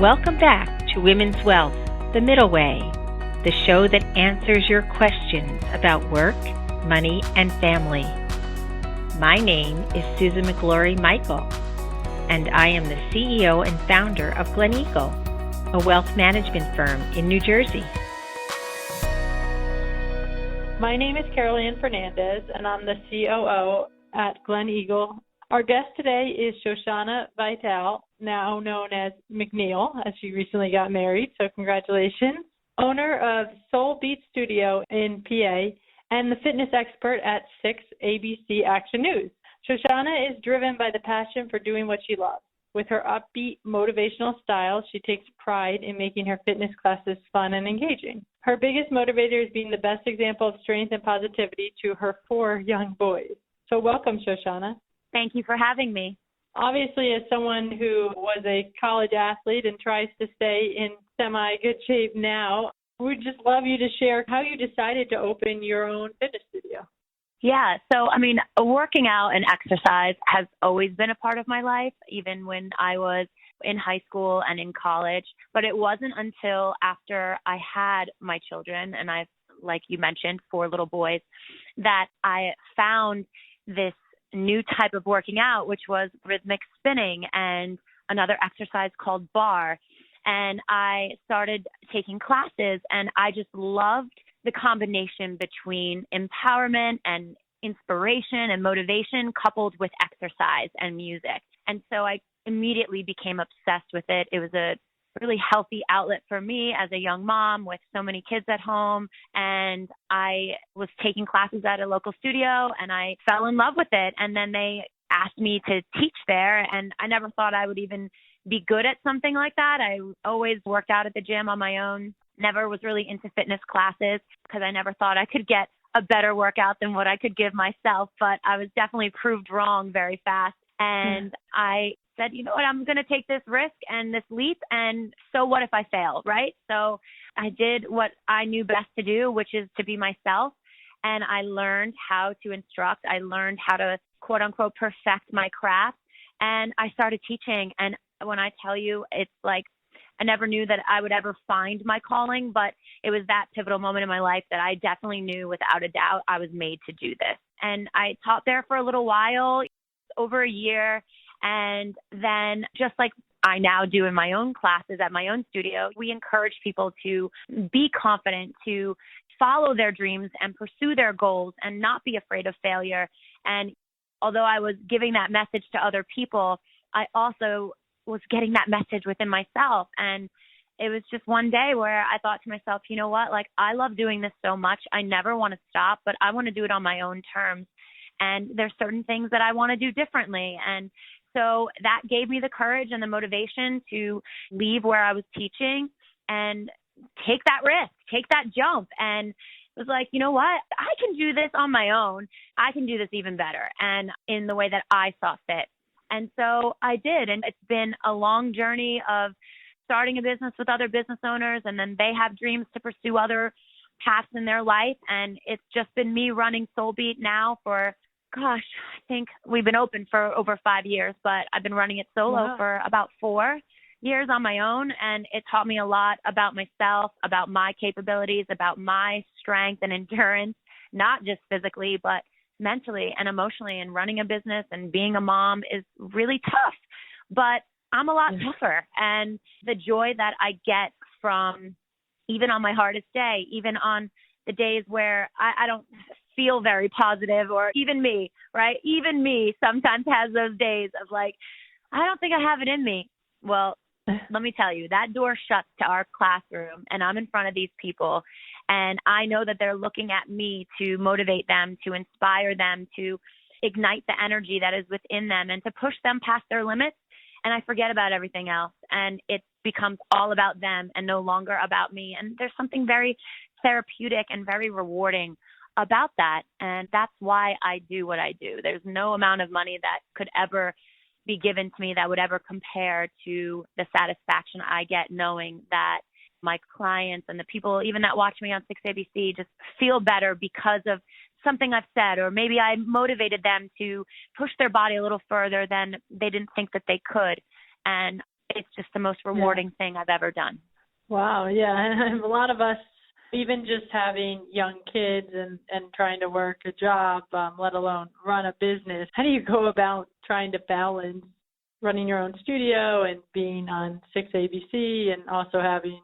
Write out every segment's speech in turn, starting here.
Welcome back to Women's Wealth, The Middle Way, the show that answers your questions about work, money, and family. My name is Susan McGlory Michael, and I am the CEO and founder of Glen Eagle, a wealth management firm in New Jersey. My name is Carol Ann Fernandez, and I'm the COO at Glen Eagle. Our guest today is Shoshana Vitale, now known as McNeil, as she recently got married, so congratulations. Owner of SoulBeat Studio in PA and the fitness expert at 6 ABC Action News. Shoshana is driven by the passion for doing what she loves. With her upbeat, motivational style, she takes pride in making her fitness classes fun and engaging. Her biggest motivator is being the best example of strength and positivity to her 4 young boys. So welcome, Shoshana. Thank you for having me. Obviously, as someone who was a college athlete and tries to stay in semi-good shape now, we'd just love you to share how you decided to open your own fitness studio. Yeah, so working out and exercise has always been a part of my life, even when I was in high school and in college. But it wasn't until after I had my children, and I've, like you mentioned, 4 little boys, that I found this new type of working out, which was rhythmic spinning and another exercise called bar. And I started taking classes, and I just loved the combination between empowerment and inspiration and motivation coupled with exercise and music. And so I immediately became obsessed with it. It was a really healthy outlet for me as a young mom with so many kids at home. And I was taking classes at a local studio, and I fell in love with it. And then they asked me to teach there, and I never thought I would even be good at something like that. I always worked out at the gym on my own, never was really into fitness classes because I never thought I could get a better workout than what I could give myself. But I was definitely proved wrong very fast. And I said, you know what, I'm going to take this risk and this leap, and so what if I fail, right? So I did what I knew best to do, which is to be myself, and I learned how to instruct. I learned how to, quote unquote, perfect my craft, and I started teaching. And when I tell you, it's like I never knew that I would ever find my calling, but it was that pivotal moment in my life that I definitely knew without a doubt I was made to do this. And I taught there for a little while, over a year. And then just like I now do in my own classes at my own studio, we encourage people to be confident, to follow their dreams and pursue their goals and not be afraid of failure. And although I was giving that message to other people, I also was getting that message within myself. And it was just one day where I thought to myself, you know what, like I love doing this so much. I never want to stop, but I want to do it on my own terms. And there's certain things that I want to do differently. And so that gave me the courage and the motivation to leave where I was teaching and take that risk, take that jump. And it was like, you know what? I can do this on my own. I can do this even better and in the way that I saw fit. And so I did. And it's been a long journey of starting a business with other business owners, and then they have dreams to pursue other paths in their life. And it's just been me running SoulBeat now for, I think we've been open for over 5 years, but I've been running it solo for about 4 years on my own. And it taught me a lot about myself, about my capabilities, about my strength and endurance, not just physically, but mentally and emotionally. And running a business and being a mom is really tough, but I'm a lot tougher. And the joy that I get from even on my hardest day, even on the days where I don't feel very positive, or even me, right? Even me sometimes has those days of like, I don't think I have it in me. Well, let me tell you, that door shuts to our classroom and I'm in front of these people and I know that they're looking at me to motivate them, to inspire them, to ignite the energy that is within them and to push them past their limits. And I forget about everything else and it becomes all about them and no longer about me. And there's something very therapeutic and very rewarding about that. And that's why I do what I do. There's no amount of money that could ever be given to me that would ever compare to the satisfaction I get knowing that my clients and the people even that watch me on 6ABC just feel better because of something I've said, or maybe I motivated them to push their body a little further than they didn't think that they could. And it's just the most rewarding thing I've ever done. Wow, yeah. And a lot of us, even just having young kids and trying to work a job, let alone run a business, how do you go about trying to balance running your own studio and being on 6 ABC and also having,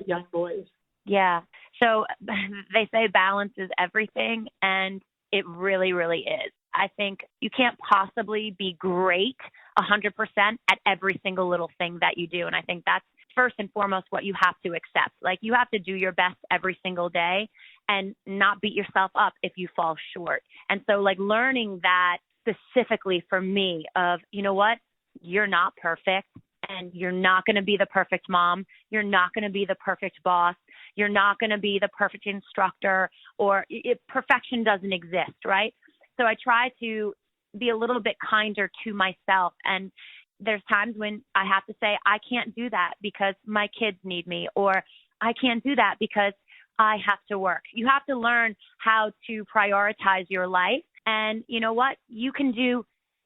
young boys? Yeah. So they say balance is everything, and it really, really is. I think you can't possibly be great 100% at every single little thing that you do. And I think that's first and foremost what you have to accept. Like, you have to do your best every single day and not beat yourself up if you fall short. And so, like, learning that specifically for me of, you know what, you're not perfect, and you're not going to be the perfect mom. You're not going to be the perfect boss. You're not going to be the perfect instructor, or perfection doesn't exist, right? So I try to be a little bit kinder to myself. And there's times when I have to say, I can't do that because my kids need me, or I can't do that because I have to work. You have to learn how to prioritize your life. And you know what? You can do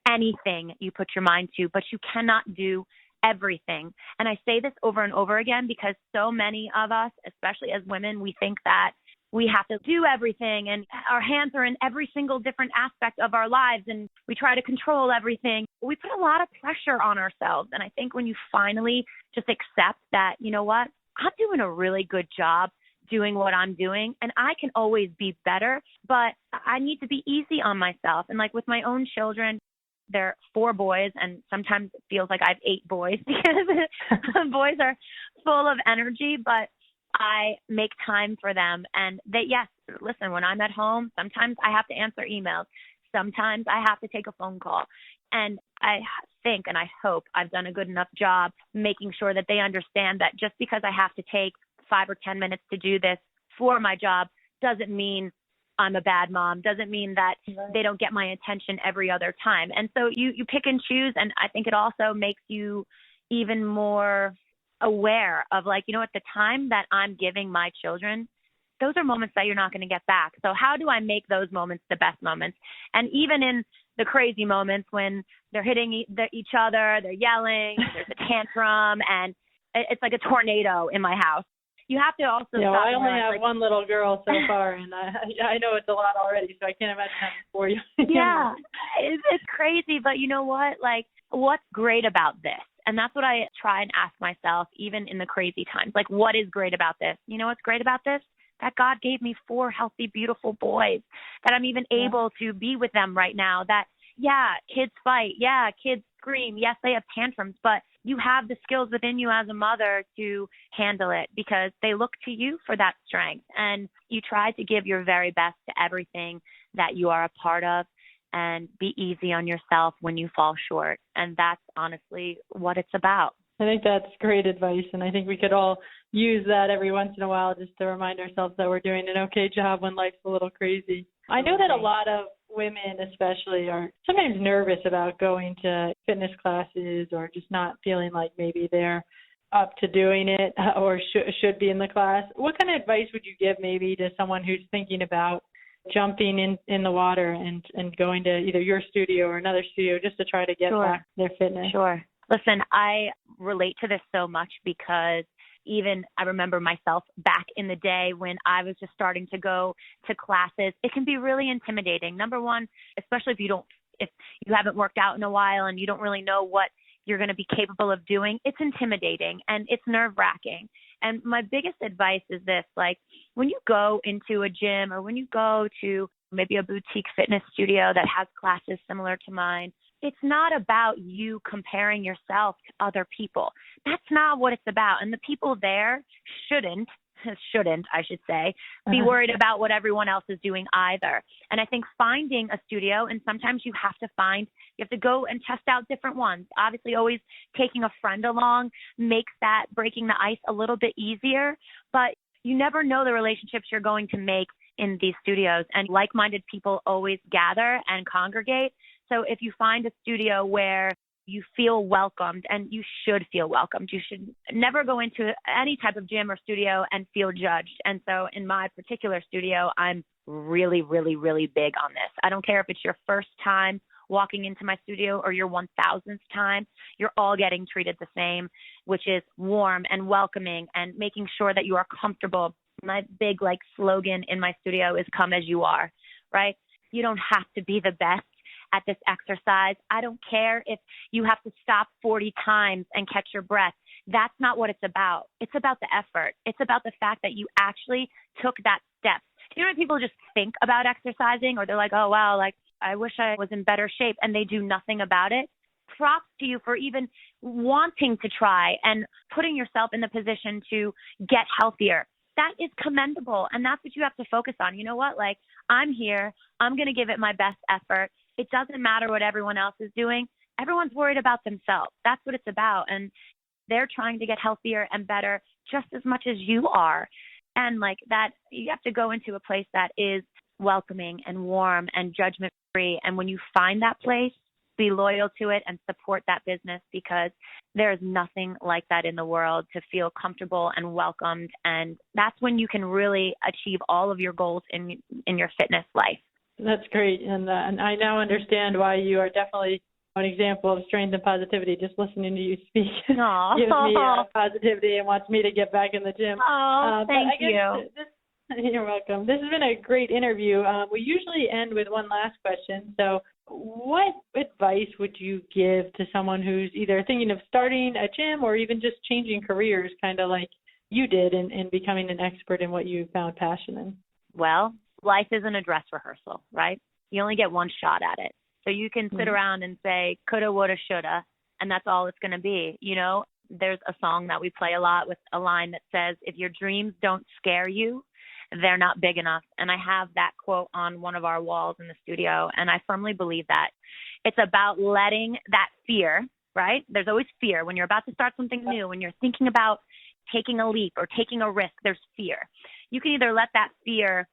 anything you put your mind to, but you cannot do everything. And I say this over and over again because so many of us, especially as women, we think that we have to do everything and our hands are in every single different aspect of our lives and we try to control everything. We put a lot of pressure on ourselves. And I think when you finally just accept that, you know what, I'm doing a really good job doing what I'm doing and I can always be better, but I need to be easy on myself. And like with my own children, they're 4 boys, and sometimes it feels like I have 8 boys because boys are full of energy, but I make time for them. And they, yes, listen, when I'm at home, sometimes I have to answer emails. Sometimes I have to take a phone call. And I think and I hope I've done a good enough job making sure that they understand that just because I have to take 5 or 10 minutes to do this for my job doesn't mean I'm a bad mom, doesn't mean that they don't get my attention every other time. And so you pick and choose. And I think it also makes you even more aware of like, you know, at the time that I'm giving my children, those are moments that you're not going to get back. So how do I make those moments the best moments? And even in the crazy moments when they're hitting each other, they're yelling, there's a tantrum, and it's like a tornado in my house. You have to also stop. I only have one little girl so far, and I know it's a lot already, so I can't imagine having 4 young. Yeah, it's crazy, but you know what? Like, what's great about this? And that's what I try and ask myself, even in the crazy times. Like, what is great about this? You know what's great about this? That God gave me 4 healthy, beautiful boys, that I'm even able to be with them right now. That, yeah, kids fight. Yeah, kids scream. Yes, they have tantrums, but you have the skills within you as a mother to handle it because they look to you for that strength. And you try to give your very best to everything that you are a part of and be easy on yourself when you fall short. And that's honestly what it's about. I think that's great advice, and I think we could all use that every once in a while just to remind ourselves that we're doing an okay job when life's a little crazy. I know that a lot of women especially are sometimes nervous about going to fitness classes or just not feeling like maybe they're up to doing it or should be in the class. What kind of advice would you give maybe to someone who's thinking about jumping in the water and going to either your studio or another studio just to try to get back their fitness? Sure. Listen, I relate to this so much because even I remember myself back in the day when I was just starting to go to classes. It can be really intimidating. Number one, especially if you haven't worked out in a while and you don't really know what you're going to be capable of doing, it's intimidating and it's nerve-wracking. And my biggest advice is this, like when you go into a gym or when you go to maybe a boutique fitness studio that has classes similar to mine, it's not about you comparing yourself to other people. That's not what it's about. And the people there shouldn't, I should say, be worried about what everyone else is doing either. And I think finding a studio, and sometimes you have to go and test out different ones. Obviously, always taking a friend along makes that breaking the ice a little bit easier, but you never know the relationships you're going to make in these studios. And like-minded people always gather and congregate. So if you find a studio where you feel welcomed, and you should feel welcomed, you should never go into any type of gym or studio and feel judged. And so in my particular studio, I'm really, really, really big on this. I don't care if it's your first time walking into my studio or your 1000th time, you're all getting treated the same, which is warm and welcoming and making sure that you are comfortable. My big slogan in my studio is come as you are, right? You don't have to be the best at this exercise. I don't care if you have to stop 40 times and catch your breath. That's not what it's about. It's about the effort. It's about the fact that you actually took that step. You know when people just think about exercising or they're like, oh, wow, I wish I was in better shape, and they do nothing about it? Props to you for even wanting to try and putting yourself in the position to get healthier. That is commendable, and that's what you have to focus on. You know what? I'm here. I'm going to give it my best effort. It doesn't matter what everyone else is doing. Everyone's worried about themselves. That's what it's about, and they're trying to get healthier and better just as much as you are. And that, you have to go into a place that is welcoming and warm and judgment-free. And when you find that place, be loyal to it and support that business, because there is nothing like that in the world, to feel comfortable and welcomed. And that's when you can really achieve all of your goals in your fitness life. That's great. And I now understand why you are definitely an example of strength and positivity. Just listening to you speak gives me positivity and wants me to get back in the gym. Thank you. You're welcome. This has been a great interview. We usually end with one last question. So what advice would you give to someone who's either thinking of starting a gym or even just changing careers, kind of like you did, in becoming an expert in what you found passion in? Well, life isn't a dress rehearsal, right? You only get one shot at it. So you can sit around and say, coulda, woulda, shoulda, and that's all it's going to be. You know, there's a song that we play a lot with a line that says, if your dreams don't scare you, they're not big enough. And I have that quote on one of our walls in the studio, and I firmly believe that. It's about letting that fear, right? There's always fear. When you're about to start something new, when you're thinking about taking a leap or taking a risk, there's fear. You can either let that fear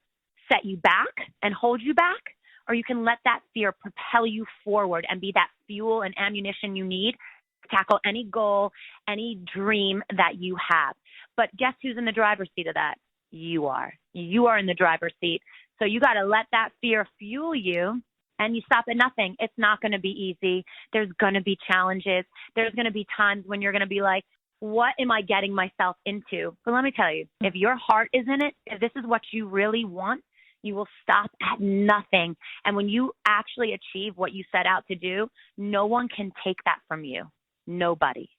set you back and hold you back, or you can let that fear propel you forward and be that fuel and ammunition you need to tackle any goal, any dream that you have. But guess who's in the driver's seat of that? You are. You are in the driver's seat. So you got to let that fear fuel you, and you stop at nothing. It's not going to be easy. There's going to be challenges. There's going to be times when you're going to be like, what am I getting myself into? But let me tell you, if your heart is in it, if this is what you really want, you will stop at nothing. And when you actually achieve what you set out to do, no one can take that from you. Nobody.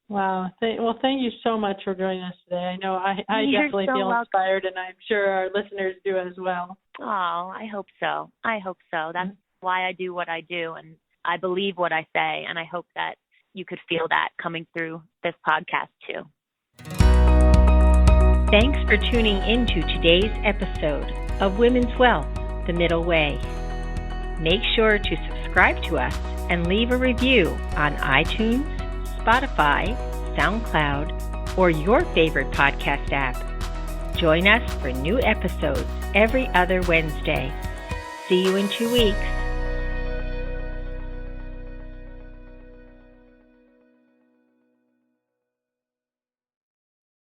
Wow. Thank you so much for joining us today. I know I definitely feel welcome. inspired, and I'm sure our listeners do as well. Oh, I hope so. That's why I do what I do, and I believe what I say, and I hope that you could feel that coming through this podcast too. Thanks for tuning into today's episode of Women's Wealth, The Middle Way. Make sure to subscribe to us and leave a review on iTunes, Spotify, SoundCloud, or your favorite podcast app. Join us for new episodes every other Wednesday. See you in 2 weeks.